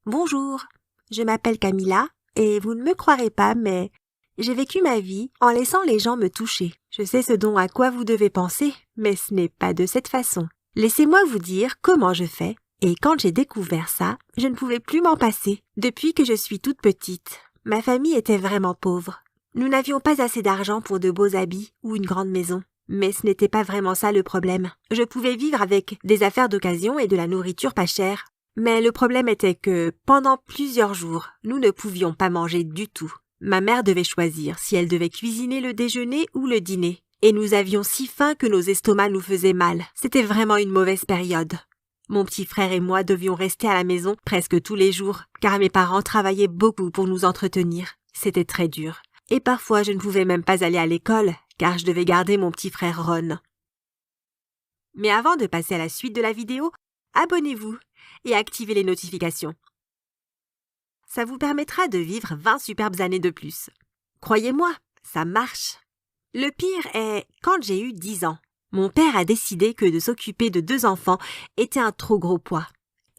Bonjour, je m'appelle Camilla et vous ne me croirez pas, mais j'ai vécu ma vie en laissant les gens me toucher. Je sais ce dont à quoi vous devez penser, mais ce n'est pas de cette façon. Laissez-moi vous dire comment je fais, et quand j'ai découvert ça, je ne pouvais plus m'en passer. Depuis que je suis toute petite, ma famille était vraiment pauvre. Nous n'avions pas assez d'argent pour de beaux habits ou une grande maison. Mais ce n'était pas vraiment ça le problème. Je pouvais vivre avec des affaires d'occasion et de la nourriture pas chère. Mais le problème était que, pendant plusieurs jours, nous ne pouvions pas manger du tout. Ma mère devait choisir si elle devait cuisiner le déjeuner ou le dîner. Et nous avions si faim que nos estomacs nous faisaient mal. C'était vraiment une mauvaise période. Mon petit frère et moi devions rester à la maison presque tous les jours, car mes parents travaillaient beaucoup pour nous entretenir. C'était très dur. Et parfois je ne pouvais même pas aller à l'école, car je devais garder mon petit frère Ron. Mais avant de passer à la suite de la vidéo, abonnez-vous et activez les notifications. Ça vous permettra de vivre 20 superbes années de plus. Croyez-moi, ça marche. Le pire est quand j'ai eu 10 ans. Mon père a décidé que de s'occuper de 2 enfants était un trop gros poids.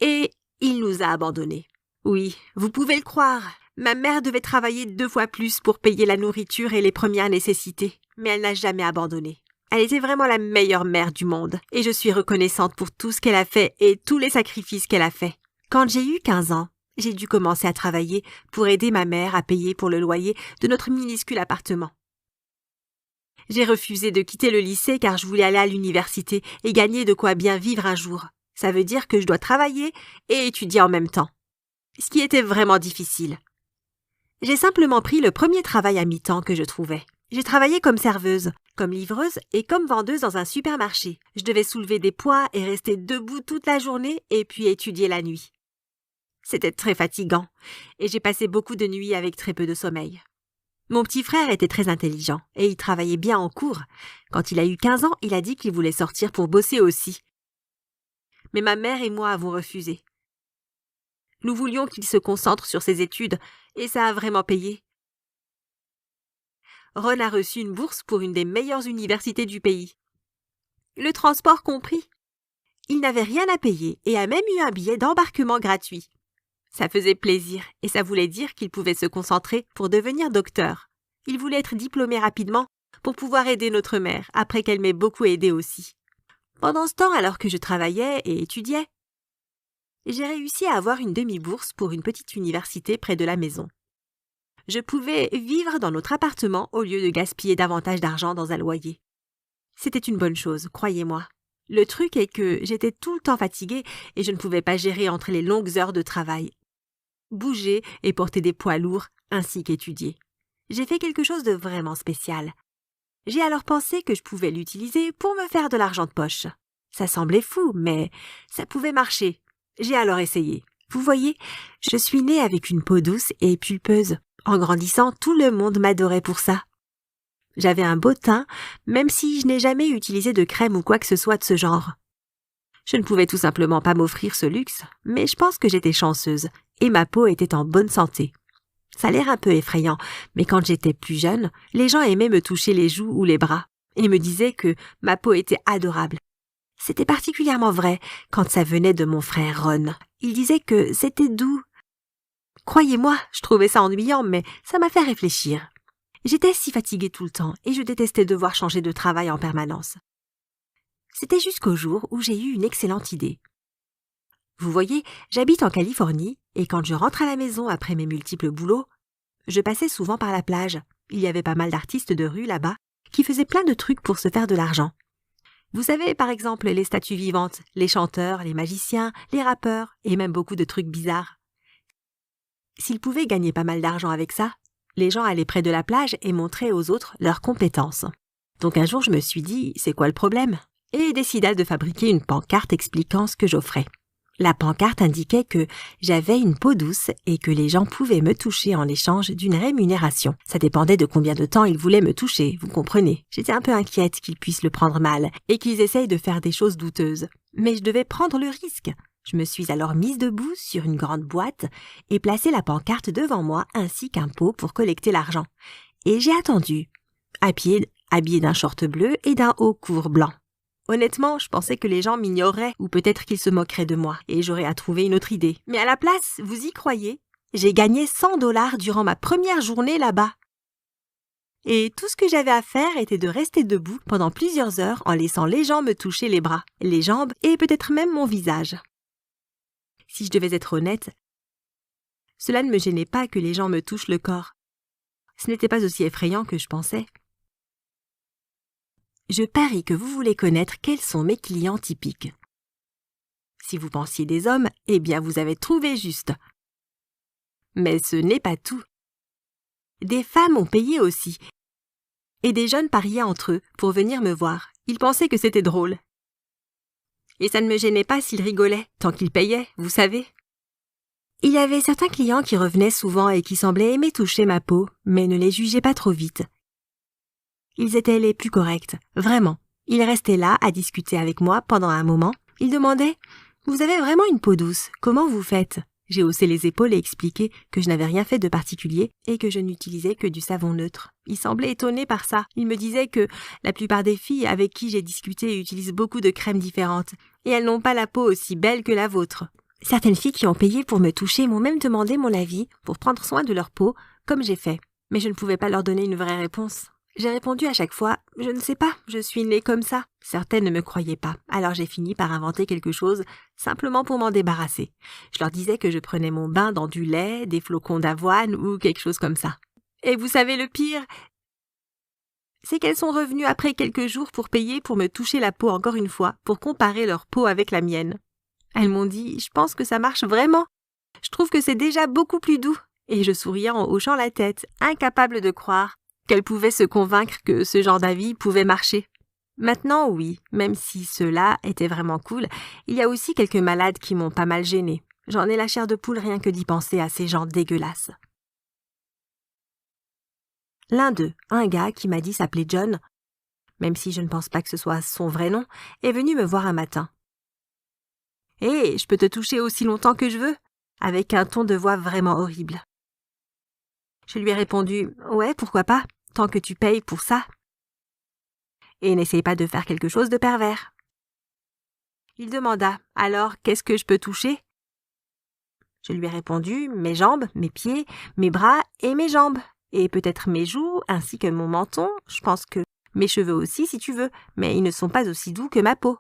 Et il nous a abandonnés. Oui, vous pouvez le croire. Ma mère devait travailler 2 fois plus pour payer la nourriture et les premières nécessités, mais elle n'a jamais abandonné. Elle était vraiment la meilleure mère du monde, et je suis reconnaissante pour tout ce qu'elle a fait et tous les sacrifices qu'elle a faits. Quand j'ai eu 15 ans, j'ai dû commencer à travailler pour aider ma mère à payer pour le loyer de notre minuscule appartement. J'ai refusé de quitter le lycée car je voulais aller à l'université et gagner de quoi bien vivre un jour. Ça veut dire que je dois travailler et étudier en même temps. Ce qui était vraiment difficile. J'ai simplement pris le premier travail à mi-temps que je trouvais. J'ai travaillé comme serveuse, comme livreuse et comme vendeuse dans un supermarché. Je devais soulever des poids et rester debout toute la journée et puis étudier la nuit. C'était très fatigant et j'ai passé beaucoup de nuits avec très peu de sommeil. Mon petit frère était très intelligent et il travaillait bien en cours. Quand il a eu 15 ans, il a dit qu'il voulait sortir pour bosser aussi. Mais ma mère et moi avons refusé. Nous voulions qu'il se concentre sur ses études et ça a vraiment payé. Ron a reçu une bourse pour une des meilleures universités du pays. Le transport compris. Il n'avait rien à payer et a même eu un billet d'embarquement gratuit. Ça faisait plaisir et ça voulait dire qu'il pouvait se concentrer pour devenir docteur. Il voulait être diplômé rapidement pour pouvoir aider notre mère après qu'elle m'ait beaucoup aidé aussi. Pendant ce temps, alors que je travaillais et étudiais, j'ai réussi à avoir une demi-bourse pour une petite université près de la maison. Je pouvais vivre dans notre appartement au lieu de gaspiller davantage d'argent dans un loyer. C'était une bonne chose, croyez-moi. Le truc est que j'étais tout le temps fatiguée et je ne pouvais pas gérer entre les longues heures de travail. Bouger et porter des poids lourds, ainsi qu'étudier. J'ai fait quelque chose de vraiment spécial. J'ai alors pensé que je pouvais l'utiliser pour me faire de l'argent de poche. Ça semblait fou, mais ça pouvait marcher. J'ai alors essayé. Vous voyez, je suis née avec une peau douce et pulpeuse. En grandissant, tout le monde m'adorait pour ça. J'avais un beau teint, même si je n'ai jamais utilisé de crème ou quoi que ce soit de ce genre. Je ne pouvais tout simplement pas m'offrir ce luxe, mais je pense que j'étais chanceuse, et ma peau était en bonne santé. Ça a l'air un peu effrayant, mais quand j'étais plus jeune, les gens aimaient me toucher les joues ou les bras, et me disaient que ma peau était adorable. C'était particulièrement vrai quand ça venait de mon frère Ron. Il disait que c'était doux. Croyez-moi, je trouvais ça ennuyant, mais ça m'a fait réfléchir. J'étais si fatiguée tout le temps, et je détestais devoir changer de travail en permanence. C'était jusqu'au jour où j'ai eu une excellente idée. Vous voyez, j'habite en Californie et quand je rentre à la maison après mes multiples boulots, je passais souvent par la plage. Il y avait pas mal d'artistes de rue là-bas qui faisaient plein de trucs pour se faire de l'argent. Vous savez, par exemple, les statues vivantes, les chanteurs, les magiciens, les rappeurs et même beaucoup de trucs bizarres. S'ils pouvaient gagner pas mal d'argent avec ça, les gens allaient près de la plage et montraient aux autres leurs compétences. Donc un jour, je me suis dit, c'est quoi le problème ? Et décida de fabriquer une pancarte expliquant ce que j'offrais. La pancarte indiquait que j'avais une peau douce et que les gens pouvaient me toucher en échange d'une rémunération. Ça dépendait de combien de temps ils voulaient me toucher, vous comprenez. J'étais un peu inquiète qu'ils puissent le prendre mal et qu'ils essayent de faire des choses douteuses. Mais je devais prendre le risque. Je me suis alors mise debout sur une grande boîte et placé la pancarte devant moi ainsi qu'un pot pour collecter l'argent. Et j'ai attendu, à pied, habillée d'un short bleu et d'un haut court blanc. Honnêtement, je pensais que les gens m'ignoreraient ou peut-être qu'ils se moqueraient de moi et j'aurais à trouver une autre idée. Mais à la place, vous y croyez? J'ai gagné $100 durant ma première journée là-bas. Et tout ce que j'avais à faire était de rester debout pendant plusieurs heures en laissant les gens me toucher les bras, les jambes et peut-être même mon visage. Si je devais être honnête, cela ne me gênait pas que les gens me touchent le corps. Ce n'était pas aussi effrayant que je pensais. Je parie que vous voulez connaître quels sont mes clients typiques. Si vous pensiez des hommes, eh bien vous avez trouvé juste. Mais ce n'est pas tout. Des femmes ont payé aussi. Et des jeunes pariaient entre eux pour venir me voir. Ils pensaient que c'était drôle. Et ça ne me gênait pas s'ils rigolaient, tant qu'ils payaient, vous savez. Il y avait certains clients qui revenaient souvent et qui semblaient aimer toucher ma peau, mais ne les jugeaient pas trop vite. Ils étaient les plus corrects, vraiment. Ils restaient là à discuter avec moi pendant un moment. Ils demandaient « Vous avez vraiment une peau douce, comment vous faites ?» J'ai haussé les épaules et expliqué que je n'avais rien fait de particulier et que je n'utilisais que du savon neutre. Ils semblaient étonnés par ça. Ils me disaient que la plupart des filles avec qui j'ai discuté utilisent beaucoup de crèmes différentes et elles n'ont pas la peau aussi belle que la vôtre. Certaines filles qui ont payé pour me toucher m'ont même demandé mon avis pour prendre soin de leur peau, comme j'ai fait. Mais je ne pouvais pas leur donner une vraie réponse. J'ai répondu à chaque fois « Je ne sais pas, je suis née comme ça ». Certaines ne me croyaient pas, alors j'ai fini par inventer quelque chose simplement pour m'en débarrasser. Je leur disais que je prenais mon bain dans du lait, des flocons d'avoine ou quelque chose comme ça. Et vous savez le pire? C'est qu'elles sont revenues après quelques jours pour payer pour me toucher la peau encore une fois, pour comparer leur peau avec la mienne. Elles m'ont dit « Je pense que ça marche vraiment. Je trouve que c'est déjà beaucoup plus doux. » Et je souriais en hochant la tête, incapable de croire qu'elles pouvaient se convaincre que ce genre d'avis pouvait marcher. Maintenant, oui, même si cela était vraiment cool, il y a aussi quelques malades qui m'ont pas mal gênée. J'en ai la chair de poule rien que d'y penser à ces gens dégueulasses. L'un d'eux, un gars qui m'a dit s'appeler John, même si je ne pense pas que ce soit son vrai nom, est venu me voir un matin. « Hé, je peux te toucher aussi longtemps que je veux ?» avec un ton de voix vraiment horrible. Je lui ai répondu « Ouais, pourquoi pas, tant que tu payes pour ça. » Et n'essaye pas de faire quelque chose de pervers. Il demanda « Alors, qu'est-ce que je peux toucher ?» Je lui ai répondu « Mes jambes, mes pieds, mes bras et mes jambes, et peut-être mes joues ainsi que mon menton, je pense que mes cheveux aussi si tu veux, mais ils ne sont pas aussi doux que ma peau. »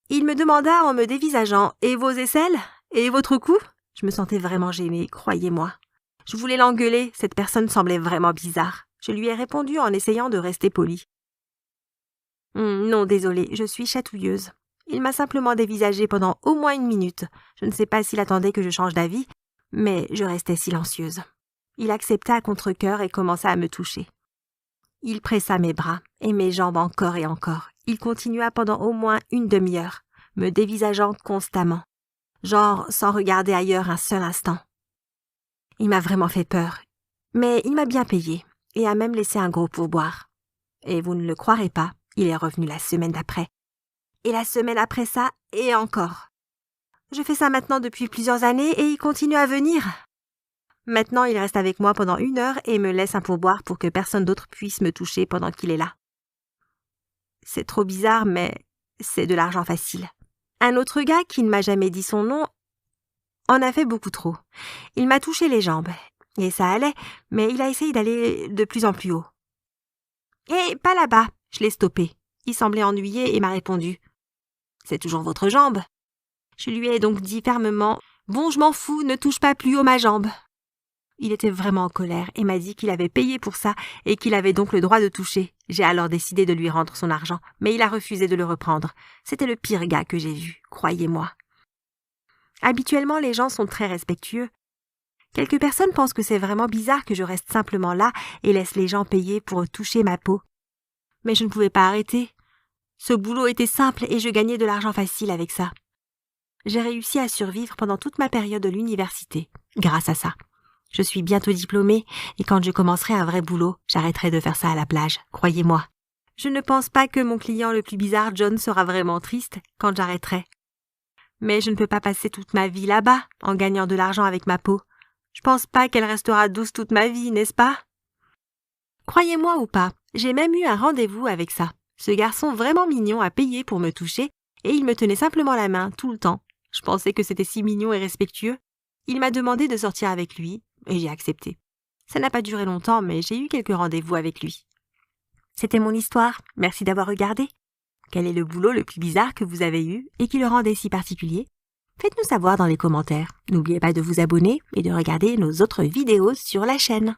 Il me demanda en me dévisageant « Et vos aisselles? Et votre cou ?» Je me sentais vraiment gênée, croyez-moi. Je voulais l'engueuler, cette personne semblait vraiment bizarre. Je lui ai répondu en essayant de rester polie. « Non, désolée, je suis chatouilleuse. » Il m'a simplement dévisagée pendant au moins 1 minute. Je ne sais pas s'il attendait que je change d'avis, mais je restais silencieuse. Il accepta à contre-cœur et commença à me toucher. Il pressa mes bras et mes jambes encore et encore. Il continua pendant au moins 1 demi-heure, me dévisageant constamment, genre sans regarder ailleurs un seul instant. Il m'a vraiment fait peur, mais il m'a bien payé et a même laissé un gros pourboire. Et vous ne le croirez pas, il est revenu la semaine d'après. Et la semaine après ça, et encore. Je fais ça maintenant depuis plusieurs années et il continue à venir. Maintenant, il reste avec moi pendant 1 heure et me laisse un pourboire pour que personne d'autre puisse me toucher pendant qu'il est là. C'est trop bizarre, mais c'est de l'argent facile. Un autre gars qui ne m'a jamais dit son nom en a fait beaucoup trop. Il m'a touché les jambes, et ça allait, mais il a essayé d'aller de plus en plus haut. « Hé, pas là-bas !» Je l'ai stoppé. Il semblait ennuyé et m'a répondu « C'est toujours votre jambe !» Je lui ai donc dit fermement « Bon, je m'en fous, ne touche pas plus haut ma jambe !» Il était vraiment en colère et m'a dit qu'il avait payé pour ça et qu'il avait donc le droit de toucher. J'ai alors décidé de lui rendre son argent, mais il a refusé de le reprendre. C'était le pire gars que j'ai vu, croyez-moi. Habituellement, les gens sont très respectueux. Quelques personnes pensent que c'est vraiment bizarre que je reste simplement là et laisse les gens payer pour toucher ma peau. Mais je ne pouvais pas arrêter. Ce boulot était simple et je gagnais de l'argent facile avec ça. J'ai réussi à survivre pendant toute ma période de l'université, grâce à ça. Je suis bientôt diplômée et quand je commencerai un vrai boulot, j'arrêterai de faire ça à la plage, croyez-moi. Je ne pense pas que mon client le plus bizarre, John, sera vraiment triste quand j'arrêterai. Mais je ne peux pas passer toute ma vie là-bas en gagnant de l'argent avec ma peau. Je pense pas qu'elle restera douce toute ma vie, n'est-ce pas? Croyez-moi ou pas, j'ai même eu un rendez-vous avec ça. Ce garçon vraiment mignon a payé pour me toucher et il me tenait simplement la main tout le temps. Je pensais que c'était si mignon et respectueux. Il m'a demandé de sortir avec lui et j'ai accepté. Ça n'a pas duré longtemps, mais j'ai eu quelques rendez-vous avec lui. C'était mon histoire. Merci d'avoir regardé. Quel est le boulot le plus bizarre que vous avez eu et qui le rendait si particulier? Faites-nous savoir dans les commentaires. N'oubliez pas de vous abonner et de regarder nos autres vidéos sur la chaîne.